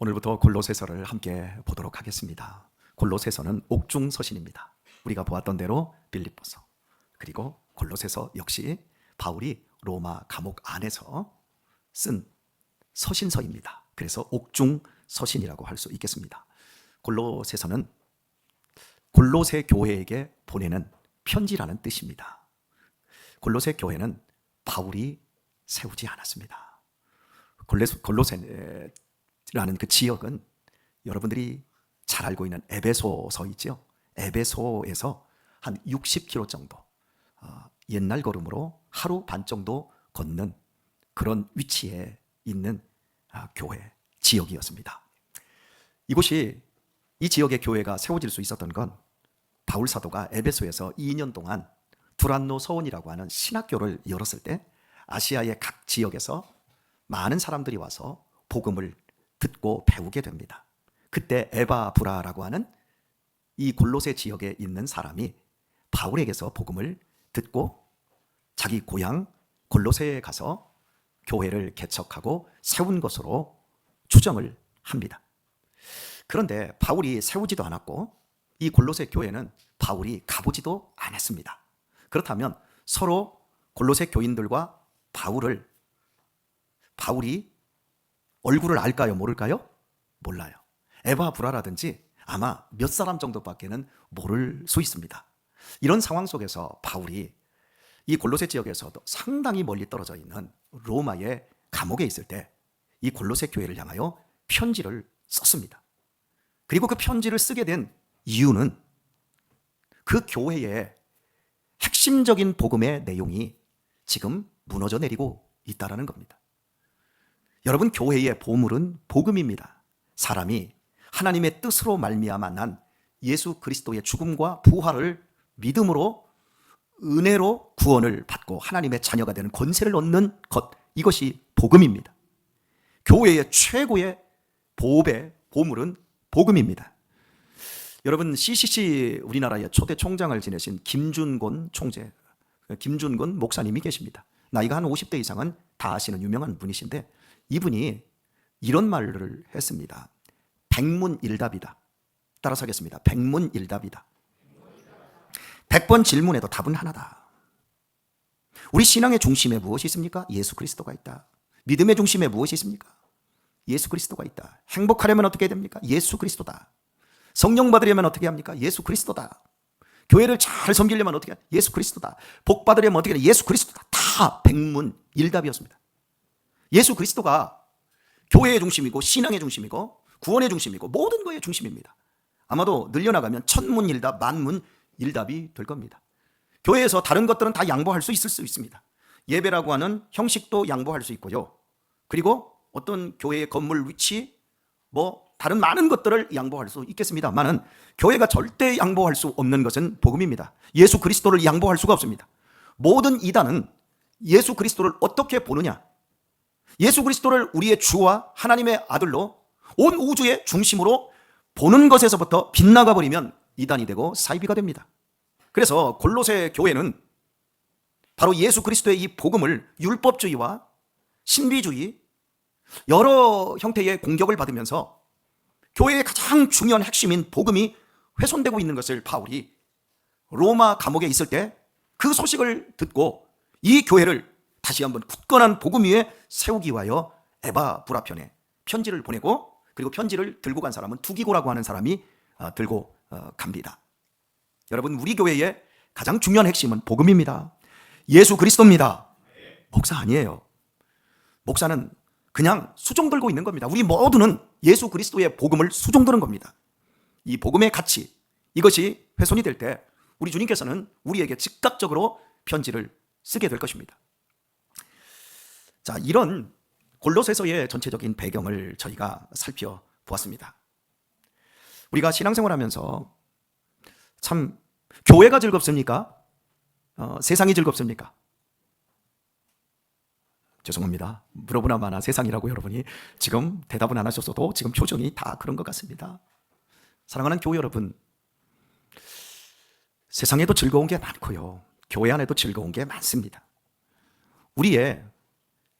오늘부터 골로새서를 함께 보도록 하겠습니다. 골로새서는 옥중서신입니다. 우리가 보았던 대로 빌립보서, 그리고 골로새서 역시 바울이 로마 감옥 안에서 쓴 서신서입니다. 그래서 옥중서신이라고 할 수 있겠습니다. 골로새서는 골로새 교회에게 보내는 편지라는 뜻입니다. 골로새 교회는 바울이 세우지 않았습니다. 골로새라는 그 지역은 여러분들이 잘 알고 있는 에베소서 있죠? 에베소에서 한 60km 정도, 옛날 걸음으로 하루 반 정도 걷는 그런 위치에 있는 교회 지역이었습니다. 이 지역의 교회가 세워질 수 있었던 건 바울 사도가 에베소에서 2년 동안 두란노 서원이라고 하는 신학교를 열었을 때 아시아의 각 지역에서 많은 사람들이 와서 복음을 듣고 배우게 됩니다. 그때 에바브라라고 하는 이 골로새 지역에 있는 사람이 바울에게서 복음을 듣고 자기 고향 골로새에 가서 교회를 개척하고 세운 것으로 추정을 합니다. 그런데 바울이 세우지도 않았고 이 골로새 교회는 바울이 가보지도 않았습니다. 그렇다면 서로 골로새 교인들과 바울이 얼굴을 알까요? 모를까요? 몰라요. 에바브라라든지 아마 몇 사람 정도밖에는 모를 수 있습니다. 이런 상황 속에서 바울이 이 골로새 지역에서도 상당히 멀리 떨어져 있는 로마의 감옥에 있을 때 이 골로새 교회를 향하여 편지를 썼습니다. 그리고 그 편지를 쓰게 된 이유는 그 교회의 핵심적인 복음의 내용이 지금 무너져 내리고 있다는 겁니다. 여러분, 교회의 보물은 복음입니다. 사람이 하나님의 뜻으로 말미암아 난 예수 그리스도의 죽음과 부활을 믿음으로 은혜로 구원을 받고 하나님의 자녀가 되는 권세를 얻는 것, 이것이 복음입니다. 교회의 최고의 보배, 보물은 복음입니다. 여러분, CCC 우리나라의 초대 총장을 지내신 김준곤 목사님이 계십니다. 나이가 한 50대 이상은 다 아시는 유명한 분이신데 이분이 이런 말을 했습니다. 백문일답이다. 따라서 하겠습니다. 백문일답이다. 100번 질문해도 답은 하나다. 우리 신앙의 중심에 무엇이 있습니까? 예수 그리스도가 있다. 믿음의 중심에 무엇이 있습니까? 예수 그리스도가 있다. 행복하려면 어떻게 해야 됩니까? 예수 그리스도다. 성령 받으려면 어떻게 합니까? 예수 그리스도다. 교회를 잘 섬기려면 어떻게 해야? 예수 그리스도다. 복 받으려면 어떻게 해야? 예수 그리스도다. 다 백문일답이었습니다. 예수 그리스도가 교회의 중심이고 신앙의 중심이고 구원의 중심이고 모든 거의 중심입니다. 아마도 늘려나가면 천문일답, 만문일답이 될 겁니다. 교회에서 다른 것들은 다 양보할 수 있습니다. 예배라고 하는 형식도 양보할 수 있고요. 그리고 어떤 교회의 건물 위치, 다른 많은 것들을 양보할 수 있겠습니다만은 교회가 절대 양보할 수 없는 것은 복음입니다. 예수 그리스도를 양보할 수가 없습니다. 모든 이단은 예수 그리스도를 어떻게 보느냐, 예수 그리스도를 우리의 주와 하나님의 아들로 온 우주의 중심으로 보는 것에서부터 빗나가 버리면 이단이 되고 사이비가 됩니다. 그래서 골로새 교회는 바로 예수 그리스도의 이 복음을 율법주의와 신비주의 여러 형태의 공격을 받으면서 교회의 가장 중요한 핵심인 복음이 훼손되고 있는 것을 바울이 로마 감옥에 있을 때 그 소식을 듣고 이 교회를 다시 한번 굳건한 복음 위에 세우기 위하여 에바브라 편에 편지를 보내고, 그리고 편지를 들고 간 사람은 두기고라고 하는 사람이 들고 갑니다. 여러분, 우리 교회의 가장 중요한 핵심은 복음입니다. 예수 그리스도입니다. 목사 아니에요. 목사는 그냥 수종 들고 있는 겁니다. 우리 모두는 예수 그리스도의 복음을 수종 드는 겁니다. 이 복음의 가치, 이것이 훼손이 될 때 우리 주님께서는 우리에게 즉각적으로 편지를 쓰게 될 것입니다. 자, 이런 골로새서의 전체적인 배경을 저희가 살펴보았습니다. 우리가 신앙생활하면서 참 교회가 즐겁습니까? 세상이 즐겁습니까? 죄송합니다. 물어보나 마나 세상이라고 여러분이 지금 대답은 안 하셨어도 지금 표정이 다 그런 것 같습니다. 사랑하는 교회 여러분, 세상에도 즐거운 게 많고요, 교회 안에도 즐거운 게 많습니다. 우리의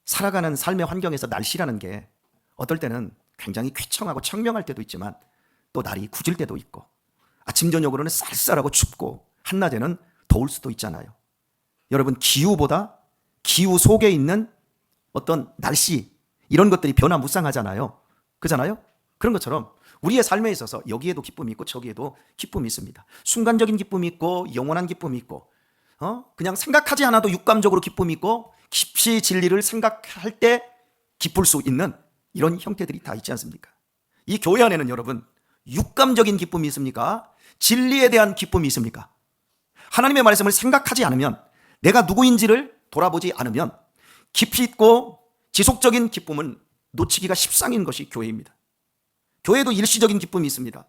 살아가는 삶의 환경에서 날씨라는 게 어떨 때는 굉장히 쾌청하고 청명할 때도 있지만 또 날이 굳을 때도 있고 아침 저녁으로는 쌀쌀하고 춥고 한낮에는 더울 수도 있잖아요. 여러분, 기후 속에 있는 어떤 날씨 이런 것들이 변화무쌍하잖아요. 그잖아요. 그런 것처럼 우리의 삶에 있어서 여기에도 기쁨이 있고 저기에도 기쁨이 있습니다. 순간적인 기쁨이 있고 영원한 기쁨이 있고 그냥 생각하지 않아도 육감적으로 기쁨이 있고 깊이 진리를 생각할 때 기쁠 수 있는 이런 형태들이 다 있지 않습니까? 이 교회 안에는 여러분 육감적인 기쁨이 있습니까? 진리에 대한 기쁨이 있습니까? 하나님의 말씀을 생각하지 않으면, 내가 누구인지를 돌아보지 않으면 깊이 있고 지속적인 기쁨은 놓치기가 십상인 것이 교회입니다. 교회도 일시적인 기쁨이 있습니다.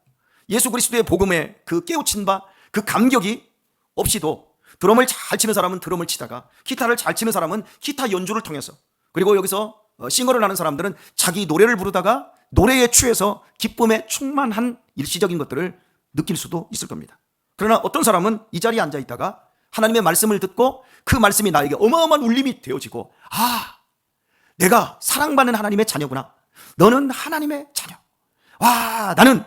예수 그리스도의 복음에 그 깨우친 바 그 감격이 없이도 드럼을 잘 치는 사람은 드럼을 치다가 기타를 잘 치는 사람은 기타 연주를 통해서, 그리고 여기서 싱어를 하는 사람들은 자기 노래를 부르다가 노래에 취해서 기쁨에 충만한 일시적인 것들을 느낄 수도 있을 겁니다. 그러나 어떤 사람은 이 자리에 앉아 있다가 하나님의 말씀을 듣고 그 말씀이 나에게 어마어마한 울림이 되어지고, 내가 사랑받는 하나님의 자녀구나. 너는 하나님의 자녀. 나는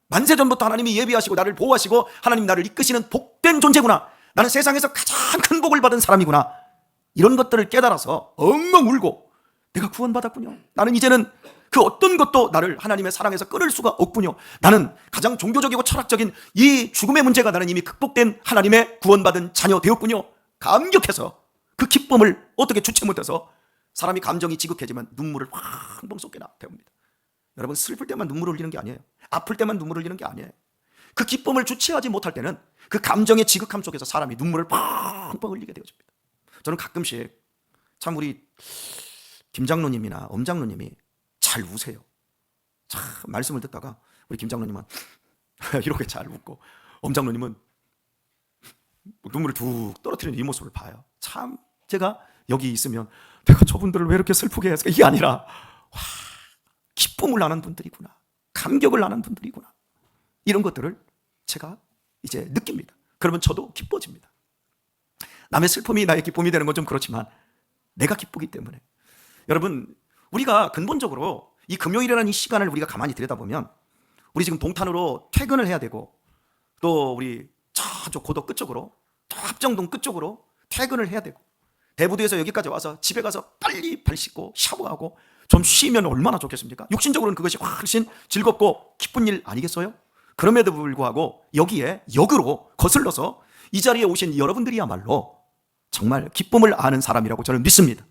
만세전부터 하나님이 예비하시고 나를 보호하시고 하나님 나를 이끄시는 복된 존재구나. 나는 세상에서 가장 큰 복을 받은 사람이구나. 이런 것들을 깨달아서 엉엉 울고, 내가 구원받았군요. 나는 이제는 그 어떤 것도 나를 하나님의 사랑에서 끊을 수가 없군요. 나는 가장 종교적이고 철학적인 이 죽음의 문제가 나는 이미 극복된 하나님의 구원받은 자녀 되었군요. 감격해서 그 기쁨을 어떻게 주체 못해서 사람이 감정이 지극해지면 눈물을 한 번 쏟게 배웁니다. 여러분, 슬플 때만 눈물을 흘리는 게 아니에요. 아플 때만 눈물을 흘리는 게 아니에요. 그 기쁨을 주체하지 못할 때는 그 감정의 지극함 속에서 사람이 눈물을 펑펑 흘리게 되어집니다. 저는 가끔씩 참 우리 김 장로님이나 엄 장로님이 잘 우세요. 참 말씀을 듣다가 우리 김 장로님은 이렇게 잘 웃고 엄 장로님은 눈물을 툭 떨어뜨리는 이 모습을 봐요. 참 제가 여기 있으면 내가 저분들을 왜 이렇게 슬프게 했을까? 이게 아니라 기쁨을 나는 분들이구나. 감격을 나는 분들이구나. 이런 것들을 제가 이제 느낍니다. 그러면 저도 기뻐집니다. 남의 슬픔이 나의 기쁨이 되는 건 좀 그렇지만 내가 기쁘기 때문에. 여러분, 우리가 근본적으로 이 금요일이라는 이 시간을 우리가 가만히 들여다보면 우리 지금 동탄으로 퇴근을 해야 되고, 또 우리 저쪽 고덕 끝쪽으로, 또 합정동 끝쪽으로 퇴근을 해야 되고, 대부도에서 여기까지 와서 집에 가서 빨리 발 씻고 샤워하고 좀 쉬면 얼마나 좋겠습니까? 육신적으로는 그것이 훨씬 즐겁고 기쁜 일 아니겠어요? 그럼에도 불구하고 여기에 역으로 거슬러서 이 자리에 오신 여러분들이야말로 정말 기쁨을 아는 사람이라고 저는 믿습니다.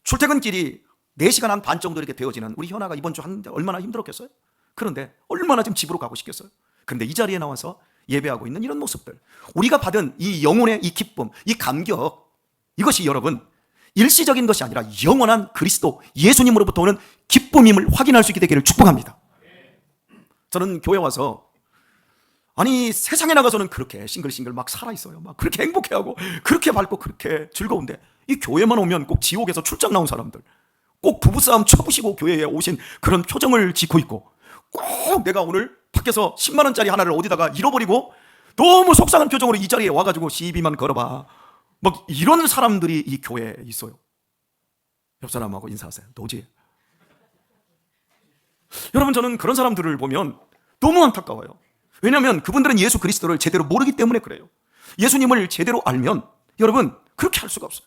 출퇴근길이 4시간 한 반 정도 이렇게 되어지는 우리 현아가 이번 주 하는데 얼마나 힘들었겠어요? 그런데 얼마나 지금 집으로 가고 싶겠어요? 그런데 이 자리에 나와서 예배하고 있는 이런 모습들, 우리가 받은 이 영혼의 이 기쁨, 이 감격, 이것이 여러분 일시적인 것이 아니라 영원한 그리스도 예수님으로부터 오는 기쁨임을 확인할 수 있게 되기를 축복합니다. 저는 교회 와서 세상에 나가서는 그렇게 싱글싱글 막 살아있어요. 막 그렇게 행복해하고 그렇게 밝고 그렇게 즐거운데, 이 교회만 오면 꼭 지옥에서 출장 나온 사람들, 꼭 부부싸움 쳐부시고 교회에 오신 그런 표정을 짓고 있고, 꼭 내가 오늘 밖에서 10만 원짜리 하나를 어디다가 잃어버리고 너무 속상한 표정으로 이 자리에 와가지고 시비만 걸어봐, 막 이런 사람들이 이 교회에 있어요. 옆 사람하고 인사하세요. 노지. 여러분, 저는 그런 사람들을 보면 너무 안타까워요. 왜냐하면 그분들은 예수 그리스도를 제대로 모르기 때문에 그래요. 예수님을 제대로 알면 여러분 그렇게 할 수가 없어요.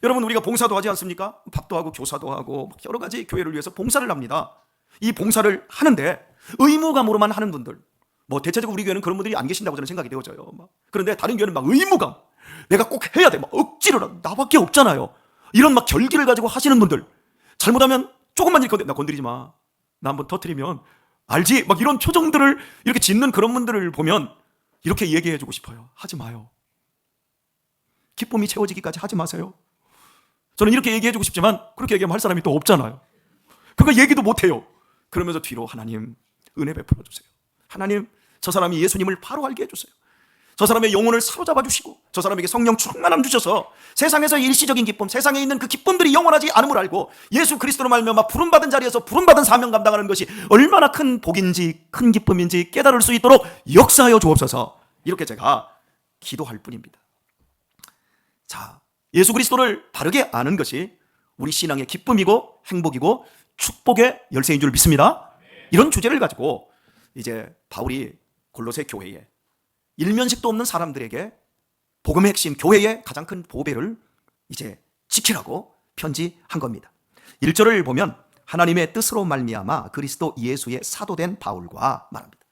여러분, 우리가 봉사도 하지 않습니까? 밥도 하고 교사도 하고 여러 가지 교회를 위해서 봉사를 합니다. 이 봉사를 하는데 의무감으로만 하는 분들, 대체적으로 우리 교회는 그런 분들이 안 계신다고 저는 생각이 되어져요. 그런데 다른 교회는 막 의무감, 내가 꼭 해야 돼, 막 억지로, 나밖에 없잖아요. 이런 막 결기를 가지고 하시는 분들, 잘못하면 조금만 일건데 나 건드리지 마, 나 한번 터뜨리면 알지? 막 이런 표정들을 이렇게 짓는 그런 분들을 보면 이렇게 얘기해주고 싶어요. 하지 마요. 기쁨이 채워지기까지 하지 마세요. 저는 이렇게 얘기해주고 싶지만 그렇게 얘기하면 할 사람이 또 없잖아요. 그거 얘기도 못해요. 그러면서 뒤로 하나님 은혜 베풀어 주세요. 하나님, 저 사람이 예수님을 바로 알게 해주세요. 저 사람의 영혼을 사로잡아 주시고 저 사람에게 성령 충만함 주셔서 세상에서 일시적인 기쁨, 세상에 있는 그 기쁨들이 영원하지 않음을 알고 예수 그리스도로 말미암아 부름받은 자리에서 부름받은 사명 감당하는 것이 얼마나 큰 복인지 큰 기쁨인지 깨달을 수 있도록 역사하여 주옵소서. 이렇게 제가 기도할 뿐입니다. 자, 예수 그리스도를 바르게 아는 것이 우리 신앙의 기쁨이고 행복이고 축복의 열쇠인 줄 믿습니다. 이런 주제를 가지고 이제 바울이 골로새 교회에 일면식도 없는 사람들에게 복음의 핵심, 교회의 가장 큰 보배를 이제 지키라고 편지한 겁니다. 1절을 보면 하나님의 뜻으로 말미암아 그리스도 예수의 사도된 바울과 말합니다.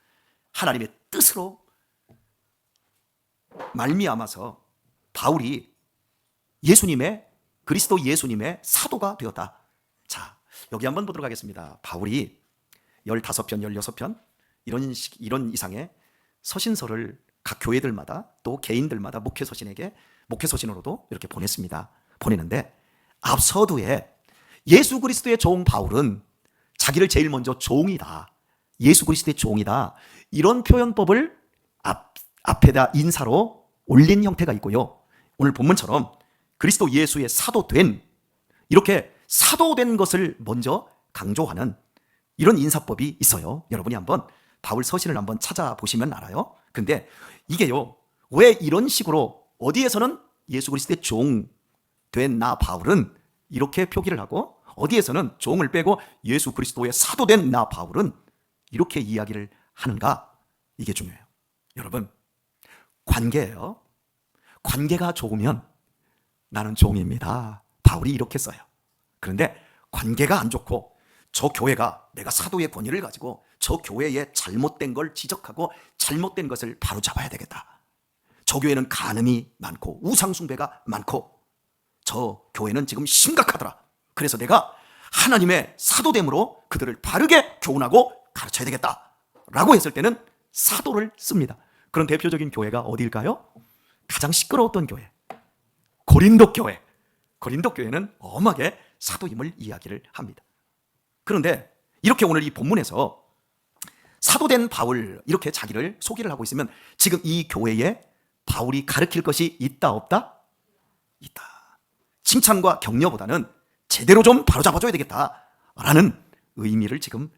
하나님의 뜻으로 말미암아서 바울이 그리스도 예수님의 사도가 되었다. 자, 여기 한번 보도록 하겠습니다. 바울이 15편, 16편 이런 이상의 서신서를 각 교회들마다 또 개인들마다 목회서신으로도 이렇게 보냈습니다. 보내는데 앞서두에 예수 그리스도의 종 바울은 자기를 제일 먼저 종이다, 예수 그리스도의 종이다, 이런 표현법을 앞에다 인사로 올린 형태가 있고요. 오늘 본문처럼 그리스도 예수의 사도된, 이렇게 사도된 것을 먼저 강조하는 이런 인사법이 있어요. 여러분이 한번 바울 서신을 한번 찾아보시면 알아요. 근데 이게요, 왜 이런 식으로 어디에서는 예수 그리스도의 종 된 나 바울은 이렇게 표기를 하고 어디에서는 종을 빼고 예수 그리스도의 사도된 나 바울은 이렇게 이야기를 하는가? 이게 중요해요. 여러분, 관계예요. 관계가 좋으면 나는 종입니다, 바울이 이렇게 써요. 그런데 관계가 안 좋고 저 교회가 내가 사도의 권위를 가지고 저 교회의 잘못된 걸 지적하고 잘못된 것을 바로잡아야 되겠다. 저 교회는 간음이 많고 우상숭배가 많고 저 교회는 지금 심각하더라. 그래서 내가 하나님의 사도됨으로 그들을 바르게 교훈하고 가르쳐야 되겠다 라고 했을 때는 사도를 씁니다. 그런 대표적인 교회가 어디일까요? 가장 시끄러웠던 교회, 고린도 교회. 고린도 교회는 엄하게 사도임을 이야기를 합니다. 그런데 이렇게 오늘 이 본문에서 사도된 바울 이렇게 자기를 소개를 하고 있으면 지금 이 교회에 바울이 가르칠 것이 있다 없다? 있다. 칭찬과 격려보다는 제대로 좀 바로잡아줘야 되겠다라는 의미를 지금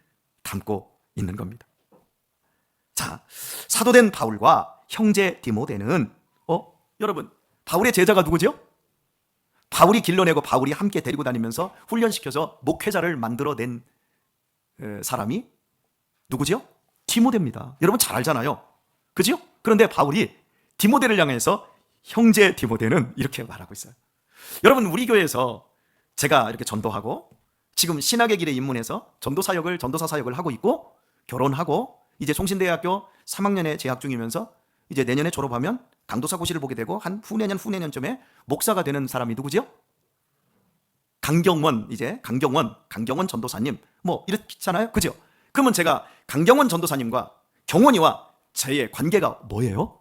담고 있는 겁니다. 자, 사도된 바울과 형제 디모데는 여러분, 바울의 제자가 누구죠? 바울이 길러내고 바울이 함께 데리고 다니면서 훈련시켜서 목회자를 만들어낸 사람이 누구죠? 디모데입니다. 여러분 잘 알잖아요. 그죠? 그런데 바울이 디모데를 향해서 형제 디모데는 이렇게 말하고 있어요. 여러분, 우리 교회에서 제가 이렇게 전도하고 지금 신학의 길에 입문해서 전도사 사역을 하고 있고 결혼하고 이제 송신대학교 3학년에 재학 중이면서 이제 내년에 졸업하면 강도사고시를 보게 되고 한 후내년쯤에 목사가 되는 사람이 누구죠? 강경원 전도사님 뭐 이렇잖아요. 그죠? 그러면 제가 강경원 전도사님과 경원이와 저의 관계가 뭐예요?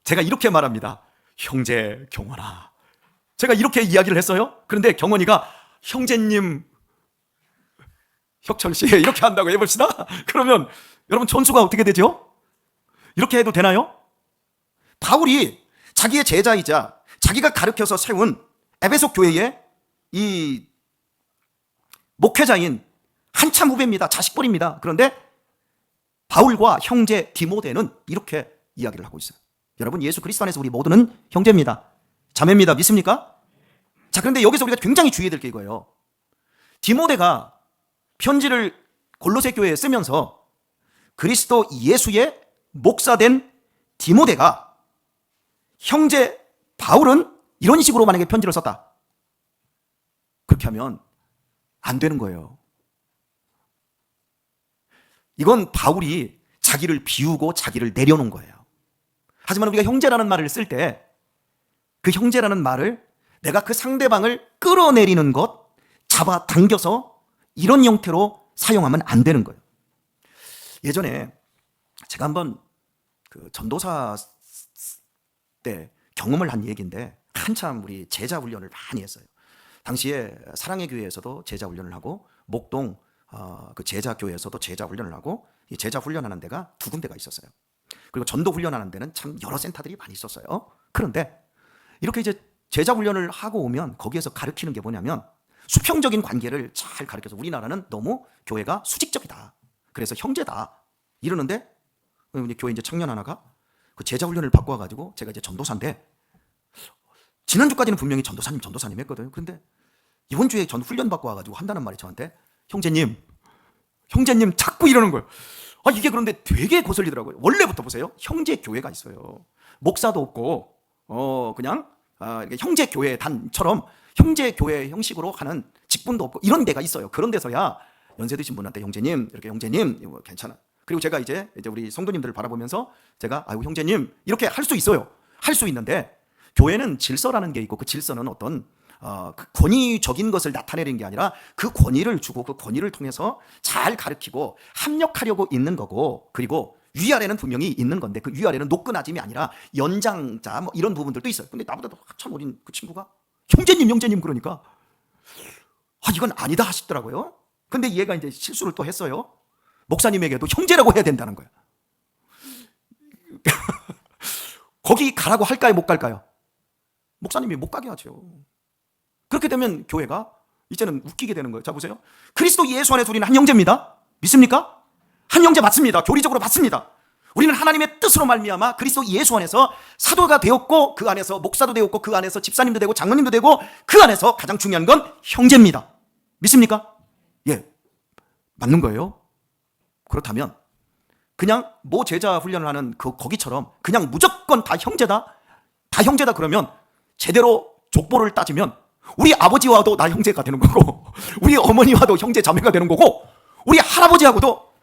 제가 이렇게 말합니다. 형제 경원아. 제가 이렇게 이야기를 했어요. 그런데 경원이가 형제님 혁철 씨 이렇게 한다고 해봅시다. 그러면 여러분 전수가 어떻게 되죠? 이렇게 해도 되나요? 바울이 자기의 제자이자 자기가 가르쳐서 세운 에베소 교회의 이 목회자인 한참 후배입니다. 자식뻘입니다. 그런데 바울과 형제 디모데는 이렇게 이야기를 하고 있어요. 여러분, 예수 그리스도 안에서 우리 모두는 형제입니다. 자매입니다. 믿습니까? 자, 그런데 여기서 우리가 굉장히 주의해야 될 게 이거예요. 디모데가 편지를 골로새 교회에 쓰면서 그리스도 예수의 목사된 디모데가 형제 바울은 이런 식으로 만약에 편지를 썼다. 그렇게 하면 안 되는 거예요. 이건 바울이 자기를 비우고 자기를 내려놓은 거예요. 하지만 우리가 형제라는 말을 쓸 때 그 형제라는 말을 내가 그 상대방을 끌어내리는 것, 잡아당겨서 이런 형태로 사용하면 안 되는 거예요. 예전에 제가 한번 그 전도사 때 경험을 한 얘기인데 한참 우리 제자 훈련을 많이 했어요. 당시에 사랑의 교회에서도 제자 훈련을 하고 목동 그 제자 교회에서도 제자 훈련을 하고 이 제자 훈련하는 데가 두 군데가 있었어요. 그리고 전도 훈련하는 데는 참 여러 센터들이 많이 있었어요. 그런데 이렇게 이제 제자 훈련을 하고 오면 거기에서 가르치는 게 뭐냐면 수평적인 관계를 잘 가르쳐서 우리나라는 너무 교회가 수직적이다. 그래서 형제다. 이러는데 교회 이제 청년 하나가 그 제자 훈련을 받고 와가지고 제가 이제 전도사인데 지난주까지는 분명히 전도사님 했거든요. 그런데 이번 주에 전 훈련받고 와가지고 한다는 말이 저한테, 형제님 자꾸 이러는 거예요. 이게 그런데 되게 거슬리더라고요. 원래부터 보세요. 형제 교회가 있어요. 목사도 없고 그냥 이렇게 형제 교회 단처럼 형제 교회 형식으로 하는 직분도 없고 이런 데가 있어요. 그런 데서야 연세 드신 분한테 형제님, 이렇게 형제님 이거 괜찮아. 그리고 제가 이제 우리 성도님들을 바라보면서 제가 아이고 형제님 이렇게 할 수 있어요. 할 수 있는데 교회는 질서라는 게 있고 그 질서는 어떤 그 권위적인 것을 나타내는 게 아니라 그 권위를 주고 그 권위를 통해서 잘 가르치고 합력하려고 있는 거고, 그리고 위아래는 분명히 있는 건데 그 위아래는 노끈아짐이 아니라 연장자 뭐 이런 부분들도 있어요. 근데 나보다도 한참 어린 그 친구가 형제님 그러니까 이건 아니다 하시더라고요. 근데 얘가 이제 실수를 또 했어요. 목사님에게도 형제라고 해야 된다는 거예요. 거기 가라고 할까요, 못 갈까요? 목사님이 못 가게 하죠. 그렇게 되면 교회가 이제는 웃기게 되는 거예요. 자 보세요. 그리스도 예수 안에서 우리는 한 형제입니다. 믿습니까? 한 형제 맞습니다. 교리적으로 맞습니다. 우리는 하나님의 뜻으로 말미암아 그리스도 예수 안에서 사도가 되었고 그 안에서 목사도 되었고 그 안에서 집사님도 되고 장로님도 되고 그 안에서 가장 중요한 건 형제입니다. 믿습니까? 예, 맞는 거예요. 그렇다면 그냥 모 제자 훈련을 하는 거기처럼 그냥 무조건 다 형제다 그러면 제대로 족보를 따지면 우리 아버지와도 나 형제가 되는 거고 우리 어머니와도 형제 자매가 되는 거고 우리 할아버지하고도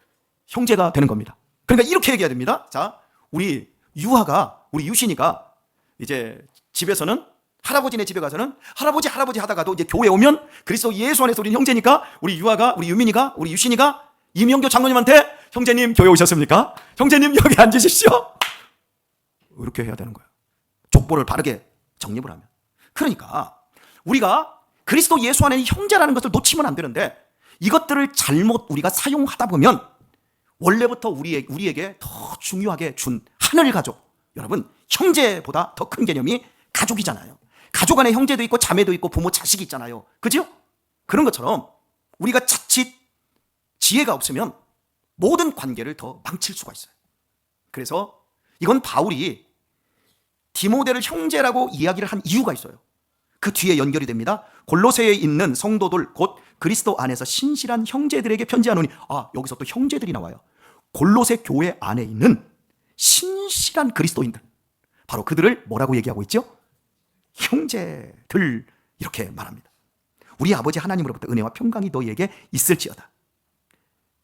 형제가 되는 겁니다. 그러니까 이렇게 얘기해야 됩니다. 자, 우리 유신이가 이제 집에서는 할아버지네 집에 가서는 할아버지 하다가도 이제 교회 오면 그리스도 예수 안에서 우리는 형제니까 우리 유민이가 우리 유신이가 이명교 장로님한테 형제님 교회 오셨습니까? 형제님 여기 앉으십시오. 이렇게 해야 되는 거예요. 족보를 바르게 정립을 하면. 그러니까 우리가 그리스도 예수 안에 형제라는 것을 놓치면 안 되는데 이것들을 잘못 우리가 사용하다 보면 원래부터 우리에게 더 중요하게 준 하늘 가족, 여러분 형제보다 더 큰 개념이 가족이잖아요. 가족 안에 형제도 있고 자매도 있고 부모 자식이 있잖아요. 그죠? 그런 것처럼 우리가 자칫 지혜가 없으면 모든 관계를 더 망칠 수가 있어요. 그래서 이건 바울이 디모데를 형제라고 이야기를 한 이유가 있어요. 그 뒤에 연결이 됩니다. 골로새에 있는 성도들 곧 그리스도 안에서 신실한 형제들에게 편지하노니, 여기서 또 형제들이 나와요. 골로새 교회 안에 있는 신실한 그리스도인들, 바로 그들을 뭐라고 얘기하고 있죠? 형제들, 이렇게 말합니다. 우리 아버지 하나님으로부터 은혜와 평강이 너희에게 있을지어다.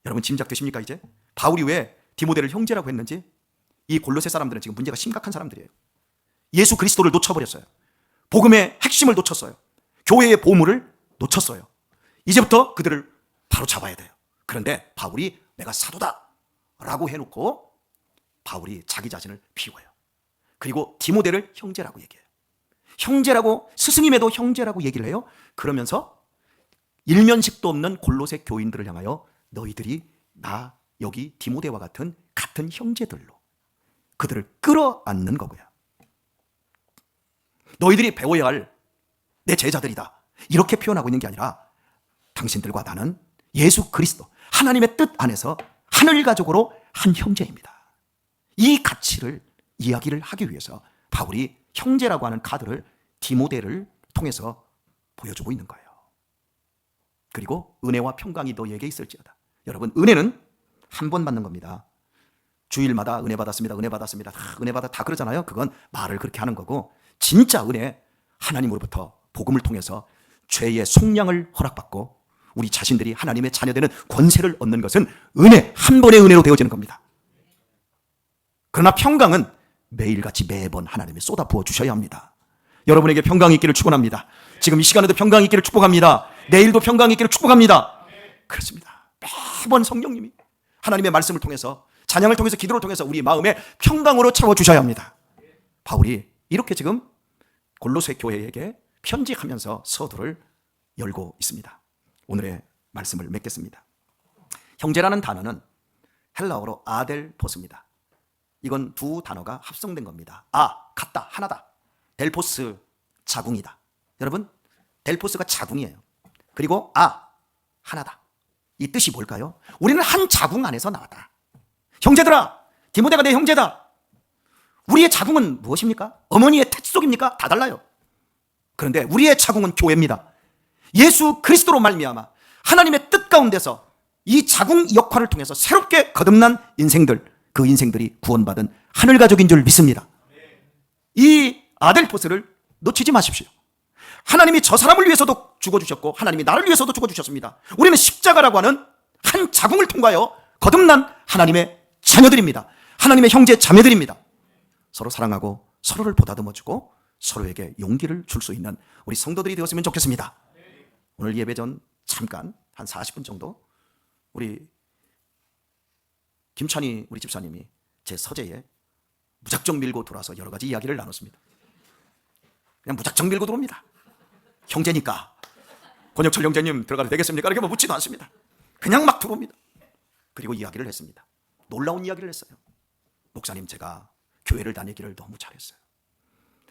여러분 짐작되십니까? 이제 바울이 왜 디모데를 형제라고 했는지. 이 골로새 사람들은 지금 문제가 심각한 사람들이에요. 예수 그리스도를 놓쳐버렸어요. 복음의 핵심을 놓쳤어요. 교회의 보물을 놓쳤어요. 이제부터 그들을 바로 잡아야 돼요. 그런데 바울이 내가 사도다 라고 해놓고 바울이 자기 자신을 비워요. 그리고 디모데를 형제라고 얘기해요. 형제라고, 스승임에도 형제라고 얘기를 해요. 그러면서 일면식도 없는 골로새 교인들을 향하여 너희들이 나 여기 디모데와 같은 형제들로 그들을 끌어안는 거고요. 너희들이 배워야 할 내 제자들이다, 이렇게 표현하고 있는 게 아니라 당신들과 나는 예수 그리스도 하나님의 뜻 안에서 하늘 가족으로 한 형제입니다. 이 가치를 이야기를 하기 위해서 바울이 형제라고 하는 카드를 디모데를 통해서 보여주고 있는 거예요. 그리고 은혜와 평강이 너희에게 있을지어다. 여러분, 은혜는 한 번 받는 겁니다. 주일마다 은혜 받았습니다, 은혜 받았습니다, 은혜 받아 다 그러잖아요. 그건 말을 그렇게 하는 거고, 진짜 은혜, 하나님으로부터 복음을 통해서 죄의 속량을 허락받고 우리 자신들이 하나님의 자녀되는 권세를 얻는 것은 은혜, 한 번의 은혜로 되어지는 겁니다. 그러나 평강은 매일같이 매번 하나님이 쏟아 부어 주셔야 합니다. 여러분에게 평강이 있기를 축원합니다. 지금 이 시간에도 평강이 있기를 축복합니다. 내일도 평강이 있기를 축복합니다. 그렇습니다. 매번 성령님이 하나님의 말씀을 통해서, 찬양을 통해서, 기도를 통해서 우리 마음에 평강으로 채워주셔야 합니다. 바울이 이렇게 지금 골로새 교회에게 편지하면서 서두를 열고 있습니다. 오늘의 말씀을 맺겠습니다. 형제라는 단어는 헬라어로 아델포스입니다. 이건 두 단어가 합성된 겁니다. 같다, 하나다. 델포스, 자궁이다. 여러분, 델포스가 자궁이에요. 그리고 하나다. 이 뜻이 뭘까요? 우리는 한 자궁 안에서 나왔다. 형제들아, 디모데가 내 형제다. 우리의 자궁은 무엇입니까? 어머니의 뱃속입니까? 다 달라요. 그런데 우리의 자궁은 교회입니다. 예수 그리스도로 말미암아 하나님의 뜻 가운데서 이 자궁 역할을 통해서 새롭게 거듭난 인생들, 그 인생들이 구원받은 하늘 가족인 줄 믿습니다. 이 아델포스를 놓치지 마십시오. 하나님이 저 사람을 위해서도 죽어주셨고 하나님이 나를 위해서도 죽어주셨습니다. 우리는 십자가라고 하는 한 자궁을 통과하여 거듭난 하나님의 자녀들입니다. 하나님의 형제 자매들입니다. 서로 사랑하고 서로를 보다듬어주고 서로에게 용기를 줄 수 있는 우리 성도들이 되었으면 좋겠습니다. 오늘 예배 전 잠깐 한 40분 정도 우리 김찬희 우리 집사님이 제 서재에 무작정 밀고 들어와서 여러 가지 이야기를 나눴습니다. 그냥 무작정 밀고 들어옵니다. 형제니까 권혁철 형제님 들어가도 되겠습니까? 이렇게 묻지도 않습니다. 그냥 막 들어옵니다. 그리고 이야기를 했습니다. 놀라운 이야기를 했어요. 목사님, 제가 교회를 다니기를 너무 잘했어요.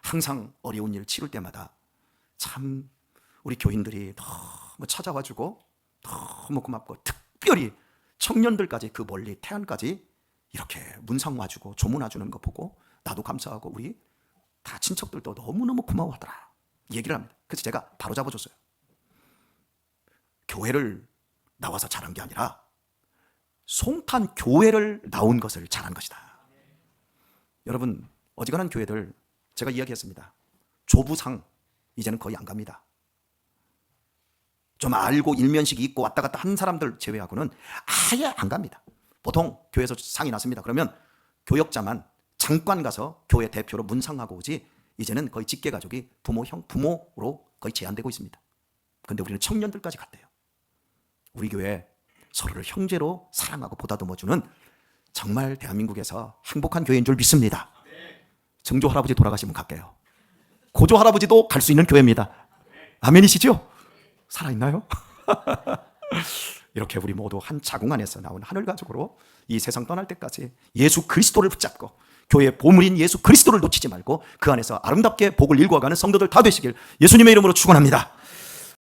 항상 어려운 일 치를 때마다 참 우리 교인들이 너무 찾아와주고 너무 고맙고, 특별히 청년들까지 그 멀리 태안까지 이렇게 문상 와주고 조문 와주는 거 보고 나도 감사하고 우리 다 친척들도 너무너무 고마워하더라 얘기를 합니다. 그래서 제가 바로 잡아줬어요. 교회를 나와서 잘한 게 아니라 송탄 교회를 나온 것을 잘한 것이다. 여러분, 어지간한 교회들 제가 이야기했습니다. 조부상 이제는 거의 안 갑니다. 좀 알고 일면식이 있고 왔다 갔다 한 사람들 제외하고는 아예 안 갑니다. 보통 교회에서 상이 났습니다. 그러면 교역자만 잠깐 가서 교회 대표로 문상하고 오지, 이제는 거의 직계가족이 부모로 거의 제한되고 있습니다. 그런데 우리는 청년들까지 갔대요. 우리 교회 서로를 형제로 사랑하고 보다듬어주는 정말 대한민국에서 행복한 교회인 줄 믿습니다. 증조 할아버지 돌아가시면 갈게요. 고조 할아버지도 갈 수 있는 교회입니다. 아멘이시죠? 살아있나요? 이렇게 우리 모두 한 자궁 안에서 나온 하늘 가족으로 이 세상 떠날 때까지 예수 그리스도를 붙잡고 교회의 보물인 예수 그리스도를 놓치지 말고 그 안에서 아름답게 복을 일궈가는 성도들 다 되시길 예수님의 이름으로 축원합니다.